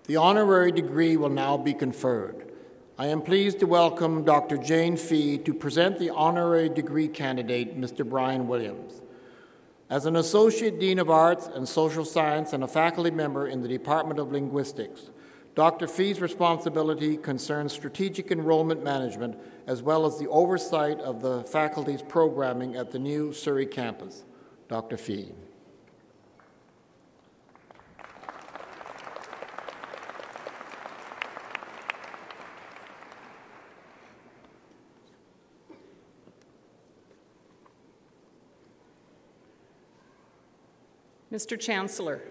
The honorary degree will now be conferred. I am pleased to welcome Dr. Jane Fee to present the honorary degree candidate, Mr. Brian Williams. As an Associate Dean of Arts and Social Science and a faculty member in the Department of Linguistics, Dr. Fee's responsibility concerns strategic enrollment management as well as the oversight of the faculty's programming at the new Surrey campus. Dr. Fee. Mr. Chancellor,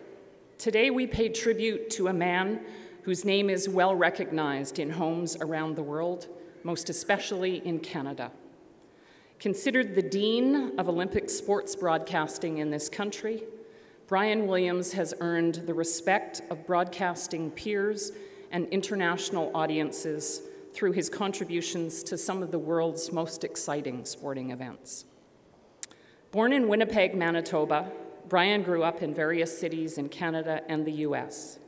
today we pay tribute to a man whose name is well recognized in homes around the world, most especially in Canada. Considered the Dean of Olympic sports broadcasting in this country, Brian Williams has earned the respect of broadcasting peers and international audiences through his contributions to some of the world's most exciting sporting events. Born in Winnipeg, Manitoba, Brian grew up in various cities in Canada and the US.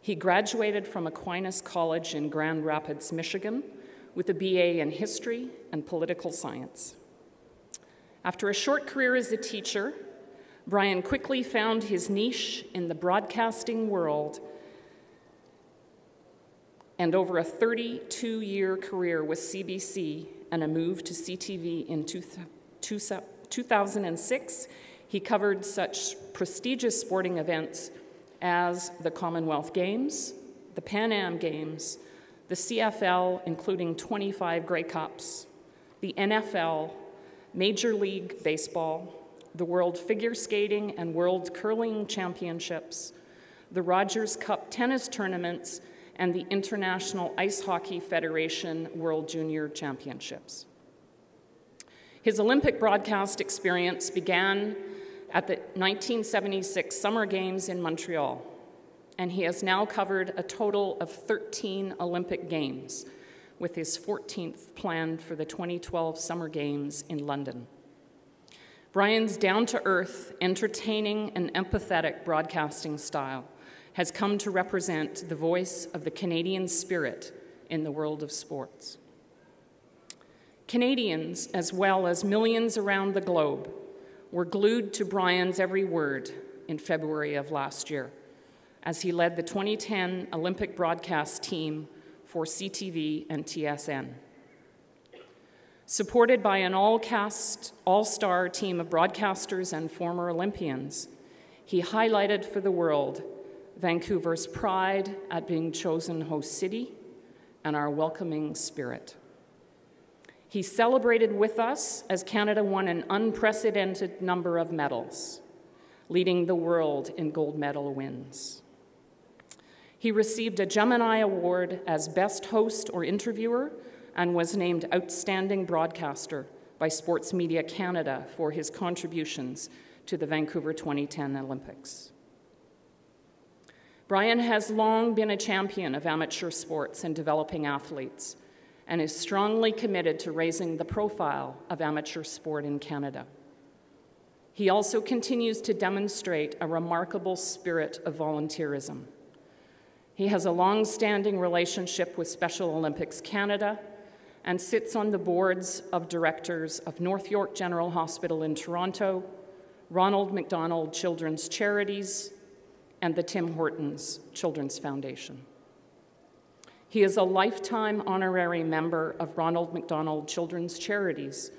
He graduated from Aquinas College in Grand Rapids, Michigan, with a BA in History and Political Science. After a short career as a teacher, Brian quickly found his niche in the broadcasting world, and over a 32-year career with CBC and a move to CTV in 2006, he covered such prestigious sporting events as the Commonwealth Games, the Pan Am Games, the CFL, including 25 Grey Cups, the NFL, Major League Baseball, the World Figure Skating and World Curling Championships, the Rogers Cup tennis tournaments, and the International Ice Hockey Federation World Junior Championships. His Olympic broadcast experience began at the 1976 Summer Games in Montreal, and he has now covered a total of 13 Olympic Games, with his 14th planned for the 2012 Summer Games in London. Brian's down-to-earth, entertaining, and empathetic broadcasting style has come to represent the voice of the Canadian spirit in the world of sports. Canadians, as well as millions around the globe, were glued to Brian's every word in February of last year as he led the 2010 Olympic broadcast team for CTV and TSN. Supported by an all-star team of broadcasters and former Olympians, he highlighted for the world Vancouver's pride at being chosen host city and our welcoming spirit. He celebrated with us as Canada won an unprecedented number of medals, leading the world in gold medal wins. He received a Gemini Award as Best Host or Interviewer and was named Outstanding Broadcaster by Sports Media Canada for his contributions to the Vancouver 2010 Olympics. Brian has long been a champion of amateur sports and developing athletes, and is strongly committed to raising the profile of amateur sport in Canada. He also continues to demonstrate a remarkable spirit of volunteerism. He has a long-standing relationship with Special Olympics Canada and sits on the boards of directors of North York General Hospital in Toronto, Ronald McDonald Children's Charities, and the Tim Hortons Children's Foundation. He is a lifetime honorary member of Ronald McDonald Children's Charities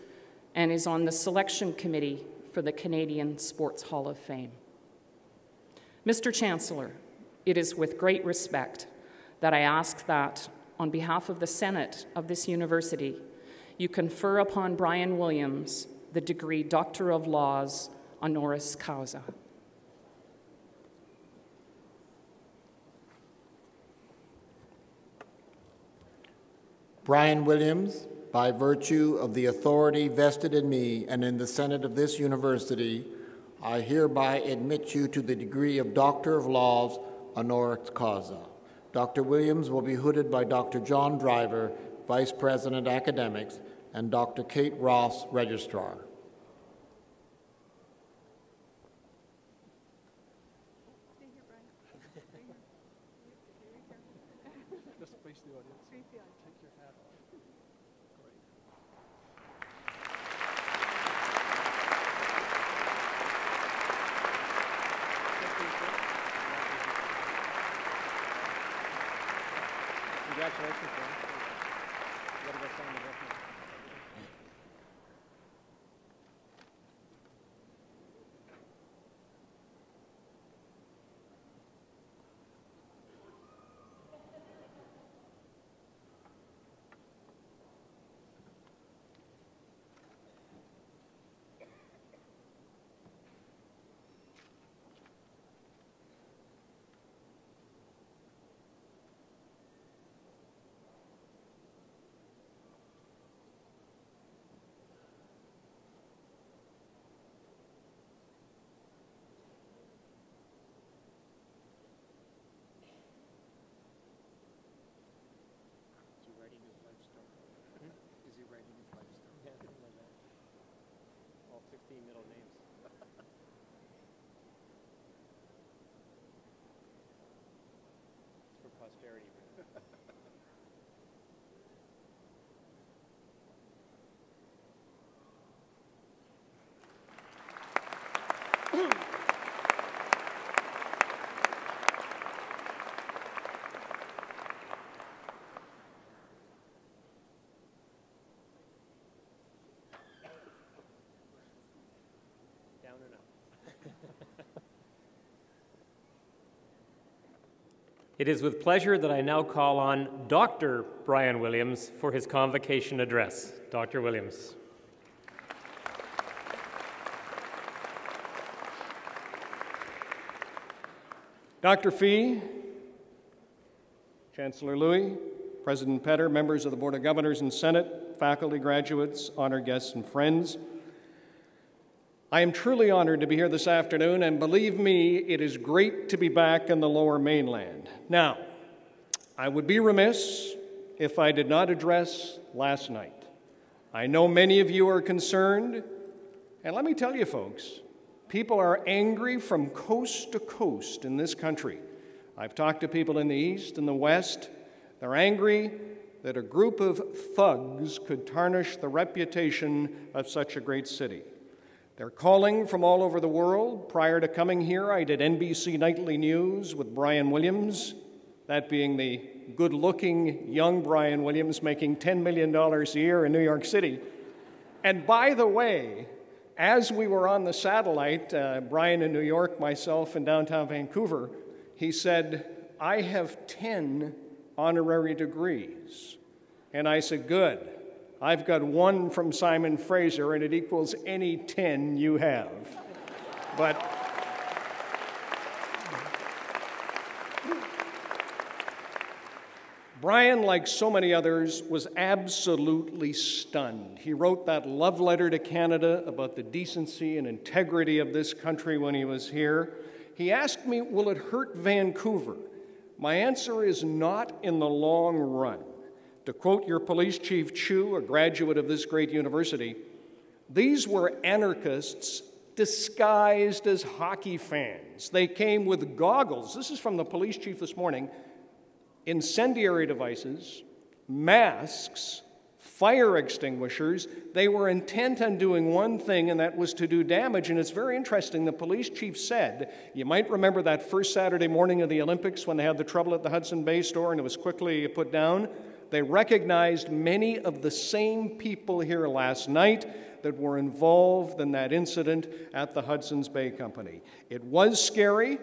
and is on the selection committee for the Canadian Sports Hall of Fame. Mr. Chancellor, it is with great respect that I ask that, on behalf of the Senate of this university, you confer upon Brian Williams the degree Doctor of Laws, honoris causa. Brian Williams, by virtue of the authority vested in me and in the Senate of this university, I hereby admit you to the degree of Doctor of Laws, honoris causa. Dr. Williams will be hooded by Dr. John Driver, Vice President Academics, and Dr. Kate Ross, Registrar. face the audience. Take your hat off. Great. Congratulations, man. You gotta go sign the document. Is he writing his life story? Yeah, something like that. All 16 middle names. It's for posterity. Down and up. It is with pleasure that I now call on Dr. Brian Williams for his convocation address. Dr. Williams. Dr. Fee, Chancellor Louis, President Petter, members of the Board of Governors and Senate, faculty, graduates, honored guests, and friends, I am truly honored to be here this afternoon, and believe me, it is great to be back in the Lower Mainland. Now, I would be remiss if I did not address last night. I know many of you are concerned, and let me tell you, folks, people are angry from coast to coast in this country. I've talked to people in the East and the West. They're angry that a group of thugs could tarnish the reputation of such a great city. They're calling from all over the world. Prior to coming here, I did NBC Nightly News with Brian Williams, that being the good-looking young Brian Williams making $10 million a year in New York City. And by the way, as we were on the satellite, Brian in New York, myself in downtown Vancouver, he said, I have 10 honorary degrees. And I said, good. I've got one from Simon Fraser, and it equals any 10 you have. But Brian, like so many others, was absolutely stunned. He wrote that love letter to Canada about the decency and integrity of this country when he was here. He asked me, will it hurt Vancouver? My answer is not in the long run. To quote your police chief, Chu, a graduate of this great university, these were anarchists disguised as hockey fans. They came with goggles. This is from the police chief this morning. Incendiary devices, masks, fire extinguishers. They were intent on doing one thing, and that was to do damage. And it's very interesting. The police chief said, you might remember that first Saturday morning of the Olympics when they had the trouble at the Hudson Bay store and it was quickly put down. They recognized many of the same people here last night that were involved in that incident at the Hudson's Bay Company. It was scary.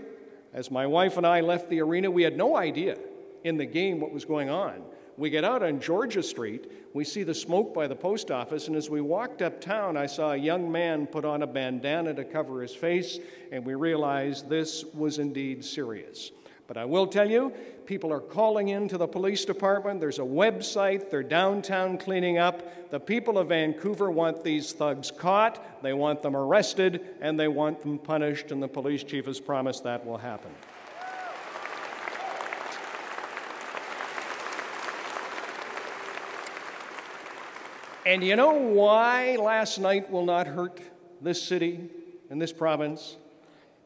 As my wife and I left the arena, we had no idea in the game what was going on. We get out on Georgia Street, we see the smoke by the post office, and as we walked uptown, I saw a young man put on a bandana to cover his face, and we realized this was indeed serious. But I will tell you, people are calling into the police department. There's a website. They're downtown cleaning up. The people of Vancouver want these thugs caught. They want them arrested, and they want them punished, and the police chief has promised that will happen. And you know why last night will not hurt this city and this province?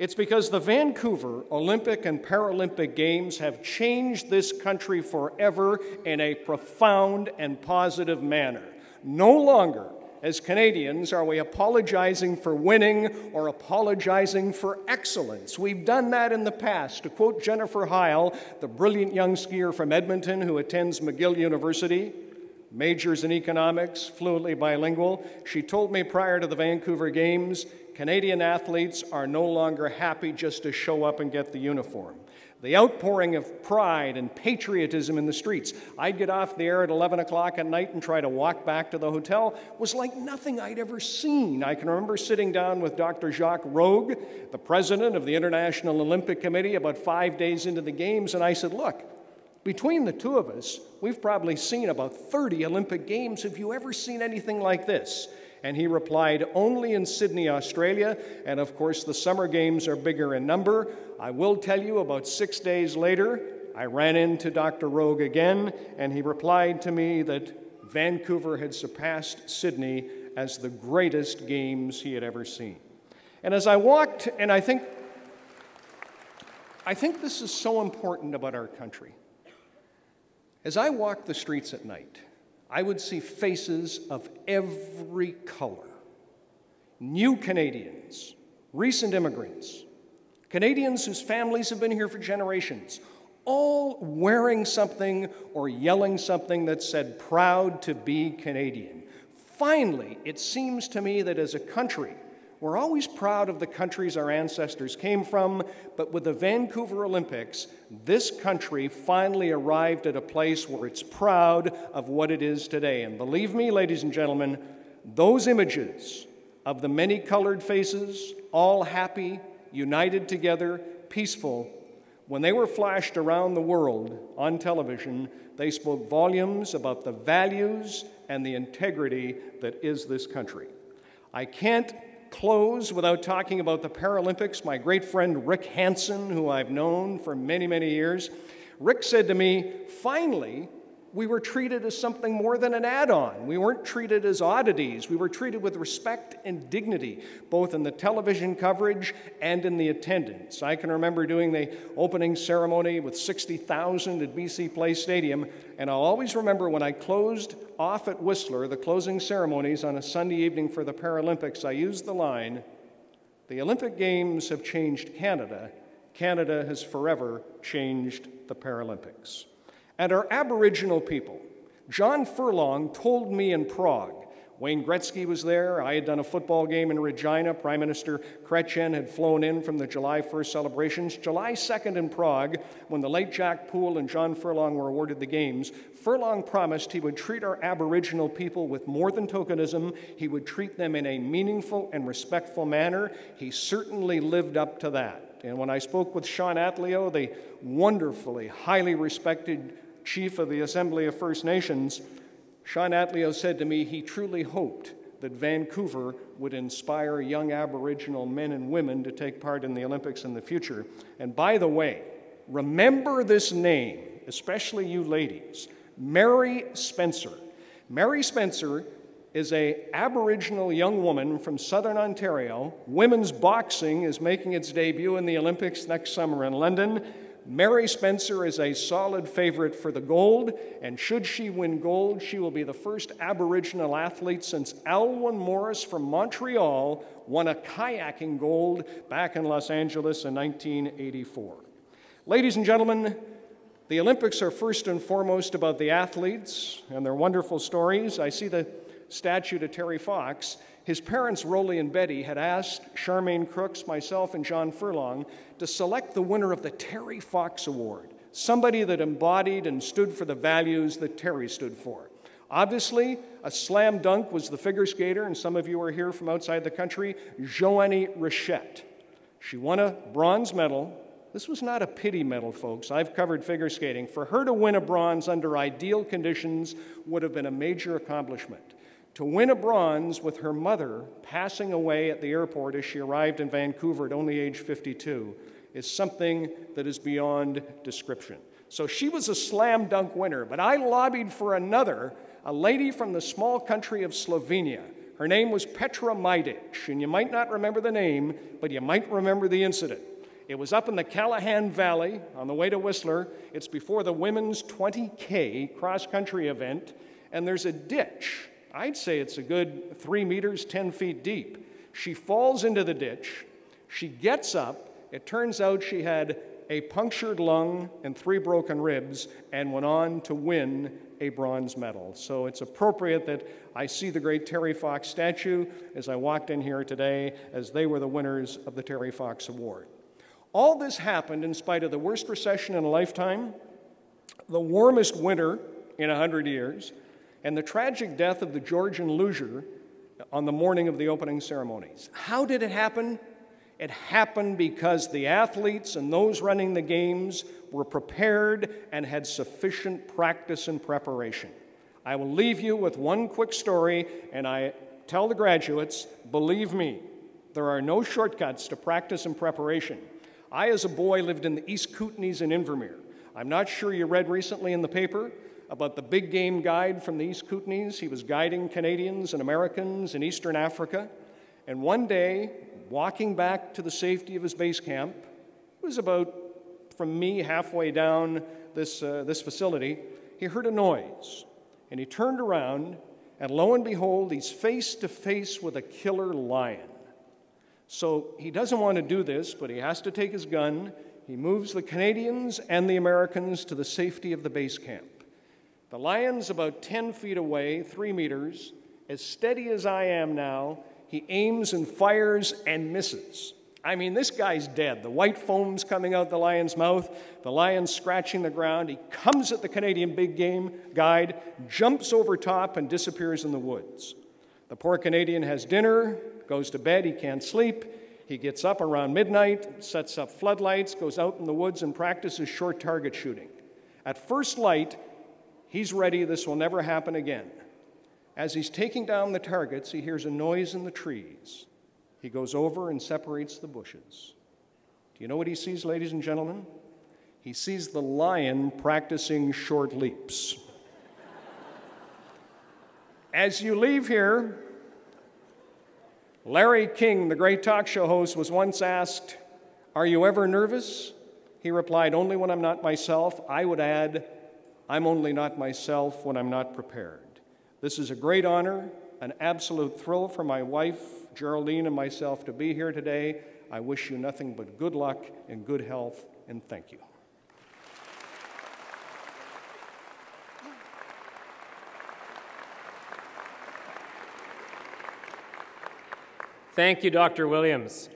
It's because the Vancouver Olympic and Paralympic Games have changed this country forever in a profound and positive manner. No longer, as Canadians, are we apologizing for winning or apologizing for excellence. We've done that in the past. To quote Jennifer Heil, the brilliant young skier from Edmonton who attends McGill University, majors in economics, fluently bilingual, she told me prior to the Vancouver Games, Canadian athletes are no longer happy just to show up and get the uniform. The outpouring of pride and patriotism in the streets. I'd get off the air at 11 o'clock at night and try to walk back to the hotel was like nothing I'd ever seen. I can remember sitting down with Dr. Jacques Rogue, the president of the International Olympic Committee, about 5 days into the Games, and I said, look, between the two of us, we've probably seen about 30 Olympic Games. Have you ever seen anything like this? And he replied, only in Sydney, Australia, and of course the Summer Games are bigger in number. I will tell you, about 6 days later, I ran into Dr. Rogue again, and he replied to me that Vancouver had surpassed Sydney as the greatest Games he had ever seen. And as I walked, and I think this is so important about our country. As I walked the streets at night, I would see faces of every color. New Canadians, recent immigrants, Canadians whose families have been here for generations, all wearing something or yelling something that said, proud to be Canadian. Finally, it seems to me that as a country, we're always proud of the countries our ancestors came from, but with the Vancouver Olympics, this country finally arrived at a place where it's proud of what it is today. And believe me, ladies and gentlemen, those images of the many-colored faces, all happy, united together, peaceful, when they were flashed around the world on television, they spoke volumes about the values and the integrity that is this country. I can't close without talking about the Paralympics. My great friend Rick Hansen, who I've known for many, many years, Rick said to me, finally, we were treated as something more than an add-on. We weren't treated as oddities. We were treated with respect and dignity, both in the television coverage and in the attendance. I can remember doing the opening ceremony with 60,000 at BC Place Stadium, and I'll always remember when I closed off at Whistler, the closing ceremonies on a Sunday evening for the Paralympics, I used the line, the Olympic Games have changed Canada. Canada has forever changed the Paralympics. And our Aboriginal people. John Furlong told me in Prague, Wayne Gretzky was there, I had done a football game in Regina, Prime Minister Chrétien had flown in from the July 1st celebrations. July 2nd in Prague, when the late Jack Poole and John Furlong were awarded the Games, Furlong promised he would treat our Aboriginal people with more than tokenism, he would treat them in a meaningful and respectful manner. He certainly lived up to that. And when I spoke with Sean Atleo, the wonderfully, highly respected Chief of the Assembly of First Nations, Sean Atleo said to me he truly hoped that Vancouver would inspire young Aboriginal men and women to take part in the Olympics in the future. And by the way, remember this name, especially you ladies, Mary Spencer. Mary Spencer is an Aboriginal young woman from Southern Ontario. Women's boxing is making its debut in the Olympics next summer in London. Mary Spencer is a solid favorite for the gold, and should she win gold, she will be the first Aboriginal athlete since Alwyn Morris from Montreal won a kayaking gold back in Los Angeles in 1984. Ladies and gentlemen, the Olympics are first and foremost about the athletes and their wonderful stories. I see the statue to Terry Fox. His parents, Rolly and Betty, had asked Charmaine Crooks, myself, and John Furlong to select the winner of the Terry Fox Award, somebody that embodied and stood for the values that Terry stood for. Obviously, a slam dunk was the figure skater, and some of you are here from outside the country, Joannie Rochette. She won a bronze medal. This was not a pity medal, folks. I've covered figure skating. For her to win a bronze under ideal conditions would have been a major accomplishment. To win a bronze with her mother passing away at the airport as she arrived in Vancouver at only age 52 is something that is beyond description. So she was a slam dunk winner, but I lobbied for another, a lady from the small country of Slovenia, Her name was Petra Majdic, and you might not remember the name, but you might remember the incident. It was up in the Callahan Valley on the way to Whistler. It's before the women's 20K cross-country event, and there's a ditch. I'd say it's a good 3 meters, 10 feet deep. She falls into the ditch. She gets up. It turns out she had a punctured lung and 3 broken ribs and went on to win a bronze medal. So it's appropriate that I see the great Terry Fox statue as I walked in here today, as they were the winners of the Terry Fox Award. All this happened in spite of the worst recession in a lifetime, the warmest winter in 100 years, and the tragic death of the Georgian luger on the morning of the opening ceremonies. How did it happen? It happened because the athletes and those running the games were prepared and had sufficient practice and preparation. I will leave you with one quick story, and I tell the graduates, believe me, there are no shortcuts to practice and preparation. I, as a boy, lived in the East Kootenays in Invermere. I'm not sure you read recently in the paper about the big game guide from the East Kootenays. He was guiding Canadians and Americans in Eastern Africa. And one day, walking back to the safety of his base camp, it was about, from me, halfway down this facility, he heard a noise. And he turned around, and lo and behold, he's face to face with a killer lion. So he doesn't want to do this, but he has to take his gun. He moves the Canadians and the Americans to the safety of the base camp. The lion's about 10 feet away, 3 meters. As steady as I am now, he aims and fires and misses. I mean, this guy's dead. The white foam's coming out the lion's mouth. The lion's scratching the ground. He comes at the Canadian big game guide, jumps over top, and disappears in the woods. The poor Canadian has dinner, goes to bed. He can't sleep. He gets up around midnight, sets up floodlights, goes out in the woods and practices short target shooting. At first light, he's ready. This will never happen again. As he's taking down the targets, he hears a noise in the trees. He goes over and separates the bushes. Do you know what he sees, ladies and gentlemen? He sees the lion practicing short leaps. As you leave here, Larry King, the great talk show host, was once asked, "Are you ever nervous?" He replied, "Only when I'm not myself." I would add, "I'm only not myself when I'm not prepared." This is a great honor, an absolute thrill for my wife, Geraldine, and myself to be here today. I wish you nothing but good luck and good health, and thank you. Thank you, Dr. Williams.